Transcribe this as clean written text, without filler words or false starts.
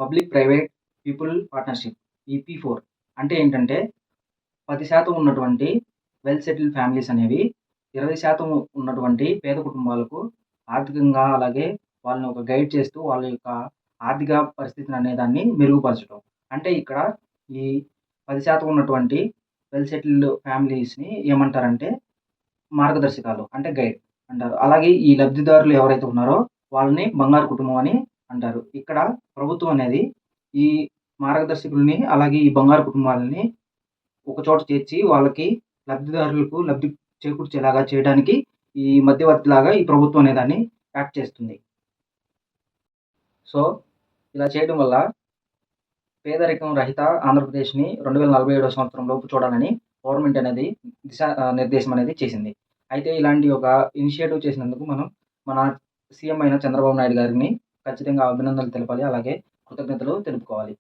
Public private people partnership ఈపీ4 అంటే ఏంటంటే 10% ఉన్నటువంటి వెల్ సెటిల్డ్ ఫ్యామిలీస్ అనేవి 20% ఉన్నటువంటి పేద కుటుంబాలకు ఆర్థికంగా అలాగే వాళ్ళని ఒక గైడ్ చేస్తూ వాళ్ళ యొక్క ఆర్థిక పరిస్థితిని అనేదాన్ని మెరుగుపరచడం. అంటే ఇక్కడ ఈ 10% ఉన్నటువంటి వెల్ సెటిల్డ్ ఫ్యామిలీస్‌ని ఏమంటారంటే మార్గదర్శకాలు అంటే గైడ్ అంటారు. అలాగే ఈ లబ్ధిదారులు ఎవరైతే ఉన్నారో వాళ్ళని బంగారు కుటుంబం అని అంటారు. ఇక్కడ ప్రభుత్వం అనేది ఈ మార్గదర్శకుల్ని అలాగే ఈ బంగారు కుటుంబాలని ఒక చోట చేర్చి వాళ్ళకి లబ్ధిదారులకు లబ్ధి చేకూర్చేలాగా చేయడానికి ఈ మధ్యవర్తిలాగా ఈ ప్రభుత్వం అనే దాన్ని యాక్ట్ చేస్తుంది. సో, ఇలా చేయడం వల్ల పేదరికం రహిత ఆంధ్రప్రదేశ్‌ని 2047 సంవత్సరంలోపు చూడాలని గవర్నమెంట్ అనేది నిర్దేశం అనేది చేసింది. అయితే ఇలాంటి ఒక ఇనిషియేటివ్ చేసినందుకు మనం మన సీఎం అయిన చంద్రబాబు నాయుడు గారిని ఖచ్చితంగా అభినందనలు తెలపాలి. అలాగే కృతజ్ఞతలు తెలుపుకోవాలి.